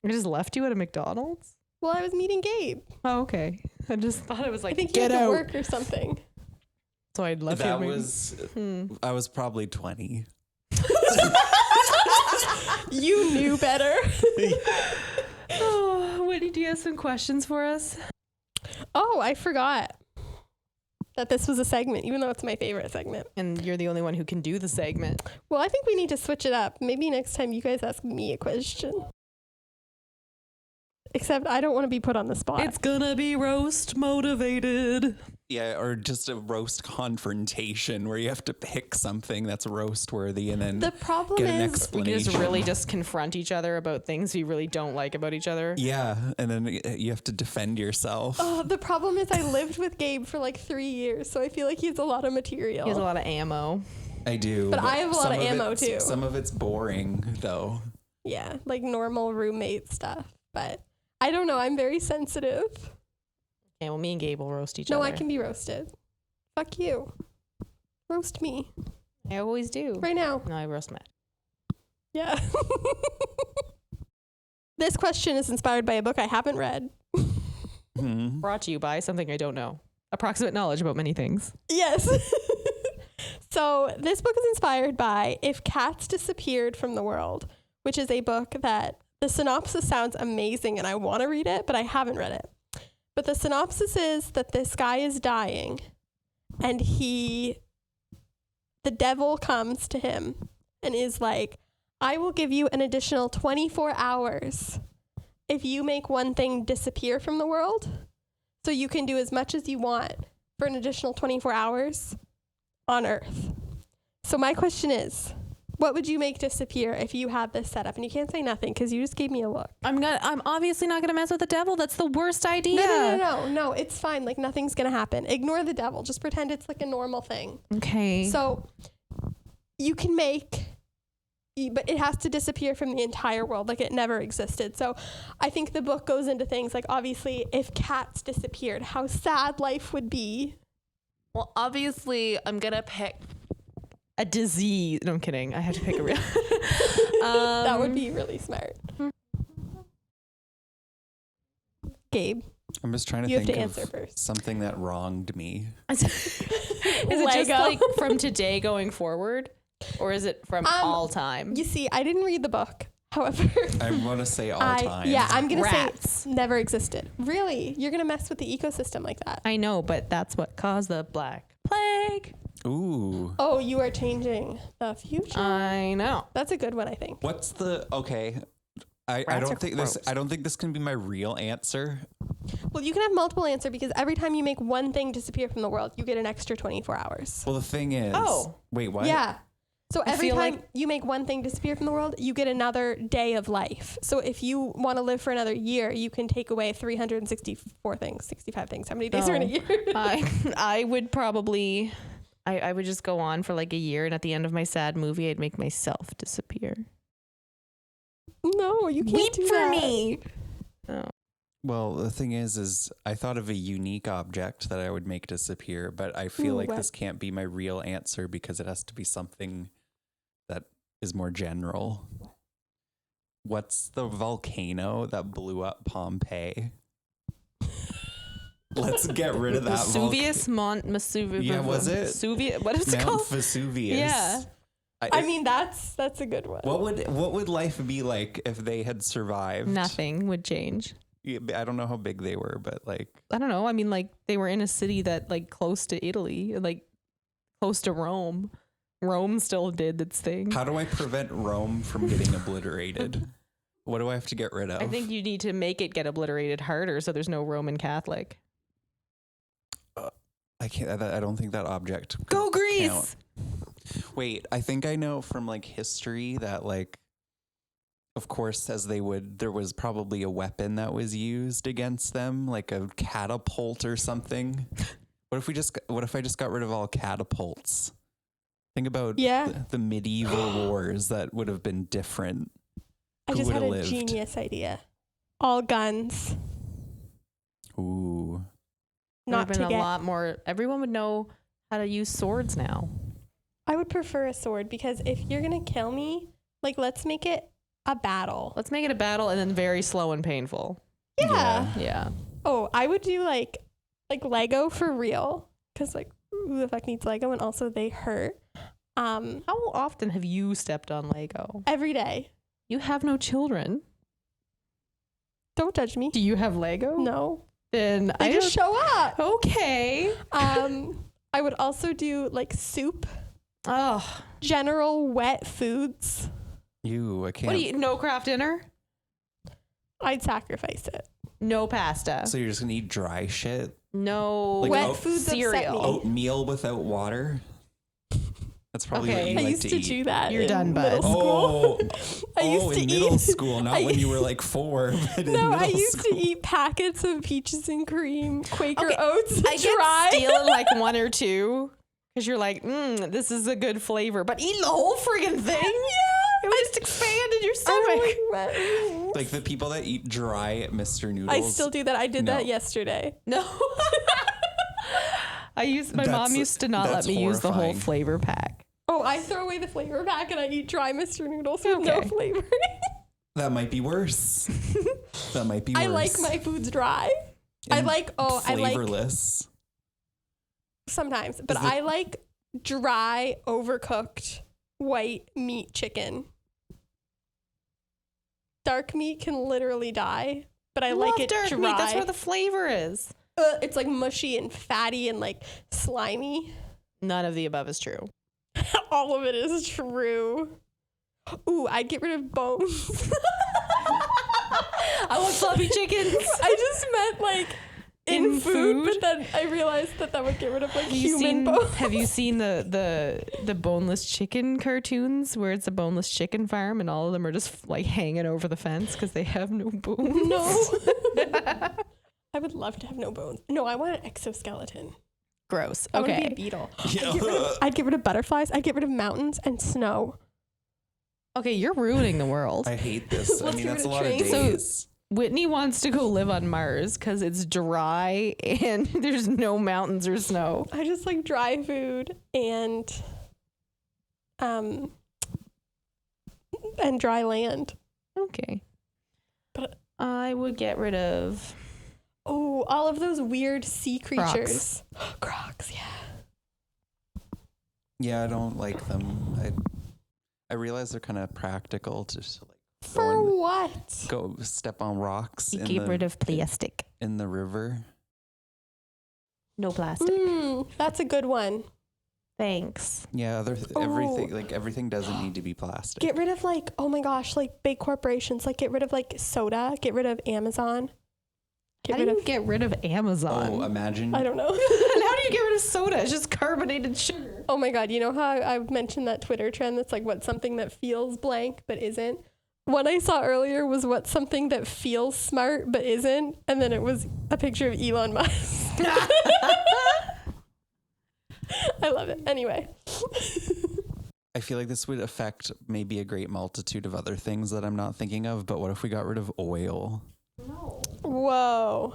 I just left you at a McDonald's. Well, I was meeting Gabe. Oh, okay. I just thought it was I like think he get had to out. work or something. So I'd left that you. was I was probably 20. You knew better. Oh, Whitney, do you have some questions for us? Oh, I forgot that this was a segment, even though it's my favorite segment. And you're the only one who can do the segment. Well, I think we need to switch it up. Maybe next time you guys ask me a question. Except I don't want to be put on the spot. It's gonna be roast motivated. Yeah, or just a roast confrontation where you have to pick something that's roast worthy and then the problem get an is We explanation. just really just confront each other about things we really don't like about each other. Yeah, and then you have to defend yourself. the problem is I lived with Gabe for like 3 years, so I feel like he has a lot of material. He has a lot of ammo. I do. But I have a lot some of ammo, it's- too. Some of it's boring though. Yeah, like normal roommate stuff. But I don't know. I'm very sensitive. Okay, well, me and Gabe will roast each No, other. I can be roasted. Fuck you. Roast me I always do. right now. No, I roast Matt. Yeah. This question is inspired by a book I haven't read. Hmm. Brought to you by something I don't know. Approximate knowledge about many things. Yes. So this book is inspired by If Cats Disappeared from the World, which is a book that the synopsis sounds amazing and I want to read it, but I haven't read it. But the synopsis is that this guy is dying and the devil comes to him and is like, I will give you an additional 24 hours if you make one thing disappear from the world. So you can do as much as you want for an additional 24 hours on Earth. So my question is, what would you make disappear if you had this set up? And you can't say nothing because you just gave me a look. I'm obviously not gonna mess with the devil. That's the worst idea. No, it's fine. Like nothing's gonna happen. Ignore the devil. Just pretend it's like a normal thing. Okay. So you can but it has to disappear from the entire world. Like it never existed. So I think the book goes into things like, obviously, if cats disappeared, how sad life would be. Well, obviously, I'm gonna pick a disease. No, I'm kidding. I have to pick a real. That would be really smart. Gabe, I'm just trying to you have think to of answer first. something that wronged me. Is it just Lego. like from today going forward, or is it from all time? You see, I didn't read the book. However, I want to say all time. yeah, I'm gonna Rats. say never existed. Really, you're gonna mess with the ecosystem like that? I know, but that's what caused the Black Plague. Ooh. Oh, you are changing the future. I know. That's a good one, I think. What's the okay? I Rats are don't think gross. I don't think this can be my real answer. Well, you can have multiple answer because every time you make one thing disappear from the world, you get an extra 24 hours. Well, the thing is, Oh. wait, what? Yeah. So I every feel time like- you make one thing disappear from the world, you get another day of life. So if you want to live for another year, you can take away 364 things, 65 things. How many days are in a No. year? I would probably, I would just go on for like a year, and at the end of my sad movie, I'd make myself disappear. No, you can't Weep do for that. me. Oh. Well, the thing is I thought of a unique object that I would make disappear, but I feel Ooh, like what? this can't be my real answer because it has to be something that is more general. What's the volcano that blew up Pompeii? Let's get rid of that Vesuvius, Vesuvius. Yeah, was it? Vesuvius. What is it Mount called? Vesuvius. Yeah. I mean, that's a good one. what would life be like if they had survived? Nothing would change. Yeah, I don't know how big they were, but like I don't know. I mean, like they were in a city that like close to Italy, like close to Rome. Rome still did its thing. how do I prevent Rome from getting obliterated? What do I have to get rid of? I think you need to make it get obliterated harder so there's no Roman Catholic. I can't. I don't think that object. could Go Greece! count. Wait, I think I know from like history that like, of course, as they would, there was probably a weapon that was used against them, like a catapult or something. What if I just got rid of all catapults? Think about Yeah. the medieval wars that would have been different. I Who just had a would've lived? genius idea. All guns, Ooh. There would not have been to a get. lot more. Everyone would know how to use swords now. I would prefer a sword because if you're gonna kill me, like let's make it a battle. Let's make it a battle and then very slow and painful. Yeah. Yeah. Oh, I would do like Lego for real because like who the fuck needs Lego, and also they hurt. How often have you stepped on Lego? Every day. You have no children. Don't judge me. Do you have Lego? No, Then they I just don't. show up. Okay. I would also do like soup, Oh, general wet foods. I can't. what do you? No craft dinner. I'd sacrifice it. No pasta. So you're just gonna eat dry shit? No Like Wet oat- foods upset cereal. me. Oatmeal without water? That's probably Okay. what you I like used to eat. do that. You're in done, bud. middle school. Oh, I used to in eat. middle school, not I- when you were like 4. But in No, I middle used school. to eat packets of peaches and cream, Quaker Okay, oats, I dry. get stealing like one or two because you're like, this is a good flavor, but eating the whole friggin' thing. Yeah, It would just expand in your I stomach. don't like wet wings. Like the people that eat dry Mr. Noodles. I still do that. I did No. that yesterday. No. My mom That's- used to not let that's me use the whole horrifying. flavor pack. Oh, I throw away the flavor pack and I eat dry Mr. Noodles with no Okay. flavor. That might be worse. That might be worse. I like my foods dry. I And like flavorless. sometimes, but Is it- I like dry, overcooked white meat chicken. Dark meat can literally die, but I like love it dark dry. meat. That's where the flavor is. It's like mushy and fatty and like slimy. None of the above is true. All of it is true. Ooh, I'd get rid of bones. I want sloppy chickens. I just meant like in food, but then I realized that would get rid of like human bones. Have you seen the boneless chicken cartoons where it's a boneless chicken farm and all of them are just like hanging over the fence because they have no bones? No. I would love to have no bones. No, I want an exoskeleton. Gross. I want to be a Okay. beetle. Yeah. I'd get rid of butterflies. I'd get rid of mountains and snow. Okay, you're ruining the world. I hate this. I Let's mean, get that's a rid of lot of trains. So- days. Whitney wants to go live on Mars because it's dry and there's no mountains or snow. I just like dry food and dry land. Okay. But- I would get rid of. Oh, all of those weird sea creatures. Crocs, yeah. Yeah, I don't like them. I realize they're kind of practical to just like For what? go step on rocks You in get the, rid of plastic. in the river. No plastic. That's a good one. Thanks. Yeah, Oh. everything doesn't need to be plastic. Get rid of like, oh my gosh, like big corporations. Like get rid of like soda. Get rid of Amazon. Get How do rid you of. get rid of Amazon? Oh, imagine. I don't know. And how do you get rid of soda? It's just carbonated sugar. Oh my God. You know how I've mentioned that Twitter trend that's like what's something that feels blank but isn't? One I saw earlier was what's something that feels smart but isn't. And then it was a picture of Elon Musk. I love it. Anyway. I feel like this would affect maybe a great multitude of other things that I'm not thinking of, but what if we got rid of oil? Whoa.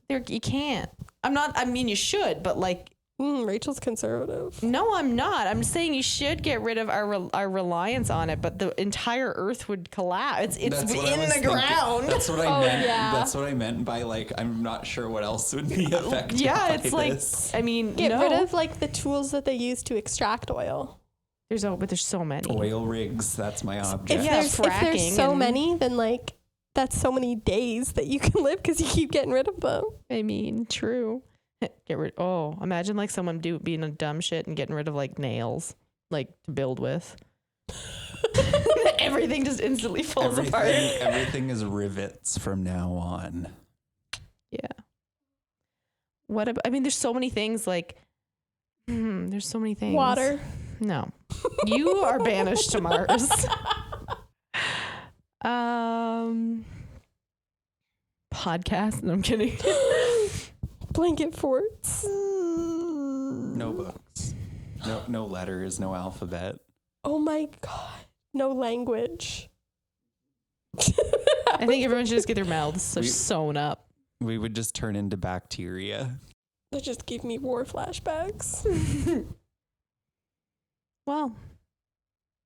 You can't. I mean, you should, but like, Rachel's conservative. no, I'm not. I'm saying you should get rid of our reliance on it, but the entire earth would collapse. It's That's what I in was the thinking. ground. That's what I Oh, meant. yeah. That's what I meant by like, I'm not sure what else would be affected. Yeah, by it's like, this. I mean, Get no. rid of like the tools that they use to extract oil. But there's so many. Oil rigs. That's my object. If Yeah, there's fracking so and- many, then like that's so many days that you can live because you keep getting rid of them. I mean, true. Imagine like someone being a dumb shit and getting rid of like nails, like to build with. Everything just instantly falls apart. Everything is rivets from now on. Yeah. I mean, there's so many things like, there's so many things. Water. No. You are banished to Mars. Podcast. No, I'm kidding. Blanket forts. No books. No letters. No alphabet. Oh my God. No language. I think everyone should just get their mouths sewn up. We would just turn into bacteria. That just gave me war flashbacks. Well,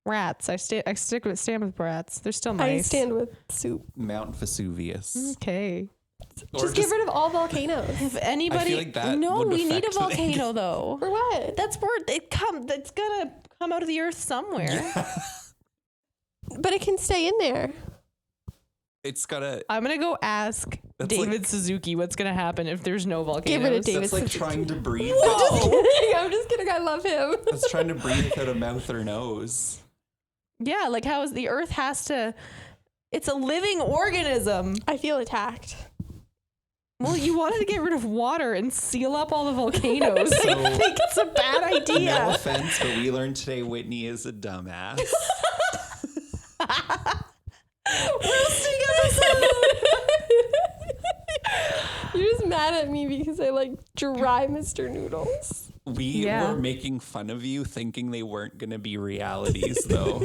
rats. I stand with rats. They're still nice. I stand with soup. Mount Vesuvius. Okay. Or Just get rid of all volcanoes. If anybody, I feel like that no, would we need a affect volcano though. For what? That's where that's gonna come out of the earth somewhere. But it can stay in there. It's gotta. I'm gonna go ask That's David Suzuki what's gonna happen if there's no volcanoes. Get rid of David That's like Suzuki. trying to breathe. I'm just kidding. I love him. That's trying to breathe without a mouth or nose. Yeah, like how is the earth has to? It's a living organism. I feel attacked. Well, you wanted to get rid of water and seal up all the volcanoes. So- I think it's a bad idea. No offense, but we learned today Whitney is a dumbass. Roasting episode. You're just mad at me because I like dry Mr. Noodles. We Yeah. were making fun of you thinking they weren't going to be realities, though.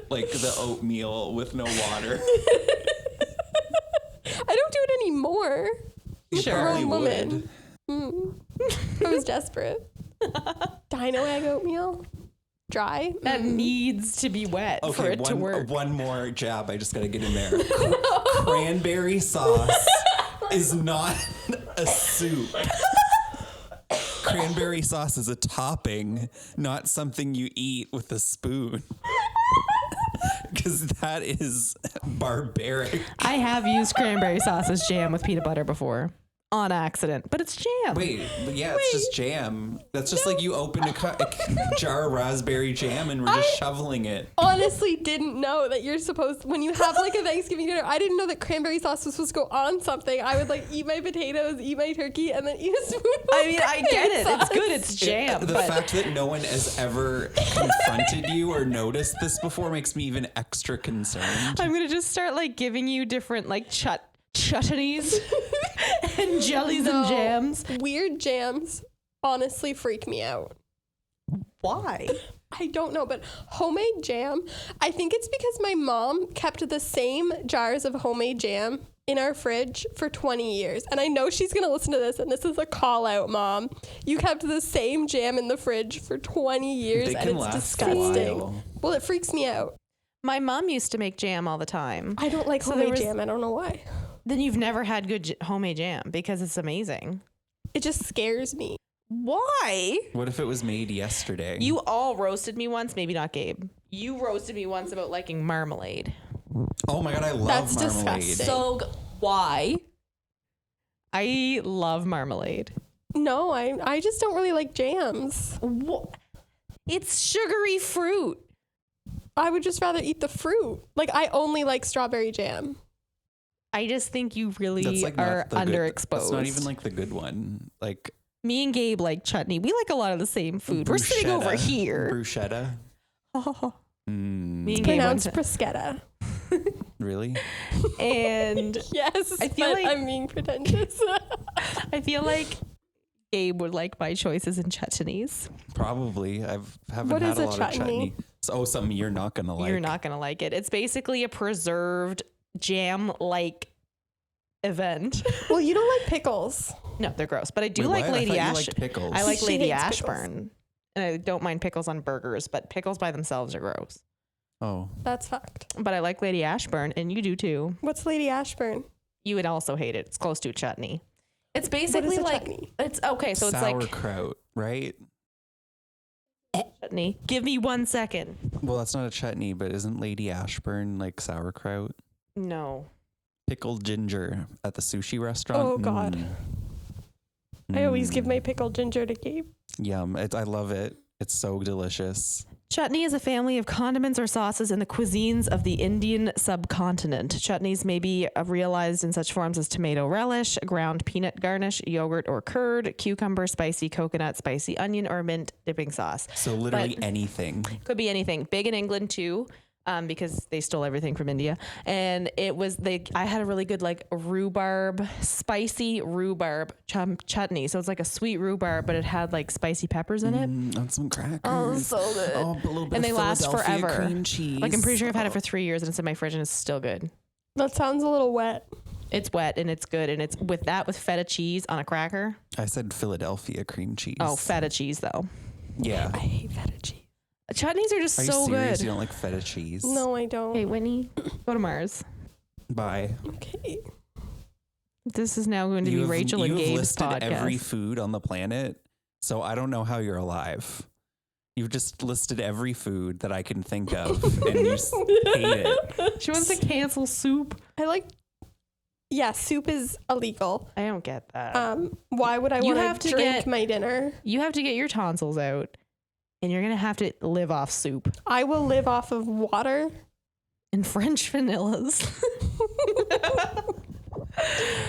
Like the oatmeal with no water. I don't do it anymore. You Sure. probably Woman. would. I was desperate. Dino egg oatmeal? Dry? That needs to be wet for Okay, it to work. one more jab. I just got to get in there. Cranberry sauce is not a soup. Cranberry sauce is a topping, not something you eat with a spoon. Because that is barbaric. I have used cranberry sauce as jam with peanut butter before on accident, but it's jam. Wait, but yeah, it's just jam. That's just like you opened a jar of raspberry jam and we're just shoveling it. Honestly didn't know that you're supposed, when you have like a Thanksgiving dinner, I didn't know that cranberry sauce was supposed to go on something. I would like eat my potatoes, eat my turkey, and then eat a spoonful I of mean, I get it. cranberry It's good. sauce. It's jam. The but fact that no one has ever confronted you or noticed this before makes me even extra concerned. I'm gonna just start like giving you different like chutneys and jellies and No. jams. Weird jams honestly freak me out. Why? I don't know, but homemade jam, I think it's because my mom kept the same jars of homemade jam in our fridge for 20 years. And I know she's going to listen to this, and this is a call out, Mom. You kept the same jam in the fridge for 20 years, They and can it's last a disgusting. while. Well, it freaks me out. My mom used to make jam all the time. I don't like So there homemade was- jam. I don't know why. Then you've never had good homemade jam because it's amazing. It just scares me. Why? What if it was made yesterday? You all roasted me once, maybe not Gabe. You roasted me once about liking marmalade. Oh my god, I love That's marmalade. disgusting. So why? I love marmalade. No, I just don't really like jams. It's sugary fruit. I would just rather eat the fruit. Like, I only like strawberry jam. I just think you really That's like are not the good, underexposed. that's not even like the good one. Like Me and Gabe like chutney. We like a lot of the same food. We're sitting over here. Bruschetta. Me and Gabe went Pronounced to- bruschetta. Really? and Yes, I feel but like- I'm being pretentious. I feel like Gabe would like my choices in chutneys. Probably. Haven't What had is a a lot chutney? of chutney. So, something you're not gonna like. You're not gonna like it. It's basically a preserved jam-like event. Well, you don't like pickles. No, they're gross. But I do Wait, like what? Lady I thought you Ash. liked pickles. I like She Lady hates pickles. Ashburn. And I don't mind pickles on burgers, but pickles by themselves are gross. Oh, That's fucked. But I like Lady Ashburn, and you do too. What's Lady Ashburn? You would also hate it. It's close to a chutney. It's What is basically a like chutney? it's okay. So it's like sauerkraut, right? chutney. Give me 1 second. Well, that's not a chutney, but isn't Lady Ashburn like sauerkraut? No. Pickled ginger at the sushi restaurant. Oh, God. I always give my pickled ginger to Gabe. Yum. I love it. It's so delicious. Chutney is a family of condiments or sauces in the cuisines of the Indian subcontinent. Chutneys may be realized in such forms as tomato relish, ground peanut garnish, yogurt or curd, cucumber, spicy coconut, spicy onion, or mint dipping sauce. So literally But- anything. Could be anything. Big in England too, because they stole everything from India. And it was I had a really good like spicy rhubarb chutney. So it's like a sweet rhubarb, but it had like spicy peppers in it. On some crackers. Oh, so good. Oh, a little bit And of they last Philadelphia forever. cream cheese. Like I'm pretty sure I've had it for 3 years and it's in my fridge and it's still good. That sounds a little wet. It's wet and it's good, and it's with feta cheese on a cracker. I said Philadelphia cream cheese. Oh, feta cheese though. Yeah. I hate feta cheese. Chutneys are just Are you so serious? good. You don't like feta cheese? No, I don't. Hey, Whitney, go to Mars. Bye. Okay. This is now going to be Rachel and you've Gabe's listed podcast. every food on the planet, so I don't know how you're alive. You've just listed every food that I can think of, and you hate it. She wants to cancel soup. I like. Yeah, soup is illegal. I don't get that. Why would I You have want to to drink get- my dinner? You have to get your tonsils out, and you're gonna have to live off soup I will live off of water. and French vanillas.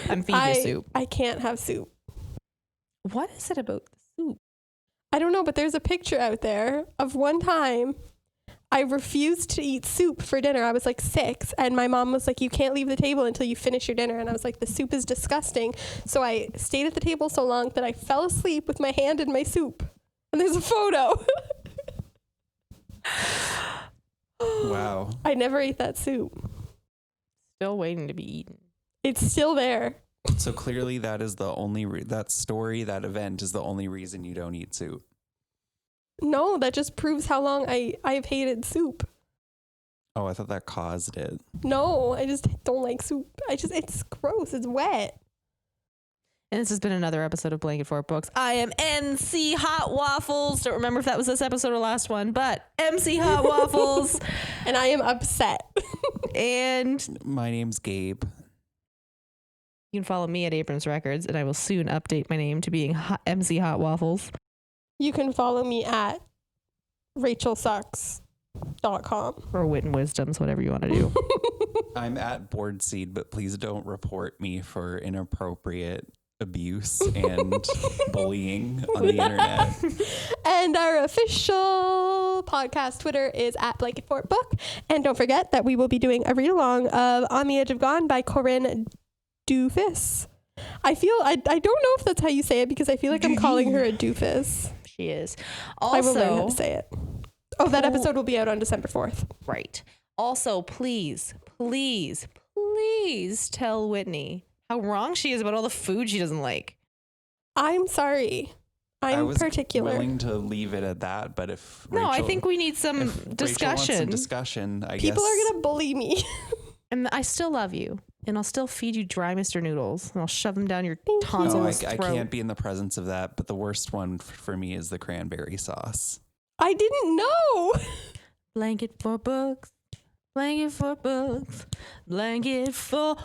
I'm feeding you soup. I can't have soup. What is it about the soup? I don't know, but there's a picture out there of one time I refused to eat soup for dinner. I was like 6, and my mom was like, you can't leave the table until you finish your dinner. And I was like, the soup is disgusting. So I stayed at the table so long that I fell asleep with my hand in my soup. And there's a photo. Wow. I never ate that soup. Still waiting to be eaten. It's still there. So clearly, that is the only that story, that event is the only reason you don't eat soup. No, that just proves how long I've hated soup. Oh, I thought that caused it. No, I just don't like soup. It's gross. It's wet. And this has been another episode of Blanket Fort Books. I am NC Hot Waffles. Don't remember if that was this episode or last one, but MC Hot Waffles. And I am upset. And My name's Gabe. you can follow me at Abrams Records, and I will soon update my name to being MC Hot Waffles. You can follow me at rachelsucks.com. Or Wit and Wisdoms, whatever you want to do. I'm at Board Seed, but please don't report me for inappropriate abuse and bullying on the internet. And our official podcast Twitter is at Blanket Fort Book. And don't forget that we will be doing a read along of On the Edge of Gone by Corinne Doofus. I don't know if that's how you say it because I feel like I'm calling her a doofus. She is. I will learn how to Also, say it. Oh, that episode will be out on December 4th. right. Also, please tell Whitney how wrong she is about all the food she doesn't like. I'm sorry. I I'm was particular. willing to leave it at that, but if No, I Rachel- think we need some if Rachel wants some discussion. discussion, I People guess. are going to bully me. And I still love you. And I'll still feed you dry Mr. Noodles. And I'll shove them down your Thank you. No, tonsils I throat. can't be in the presence of that, but the worst one for me is the cranberry sauce. I didn't know. Blanket for books. Blanket for books. Blanket for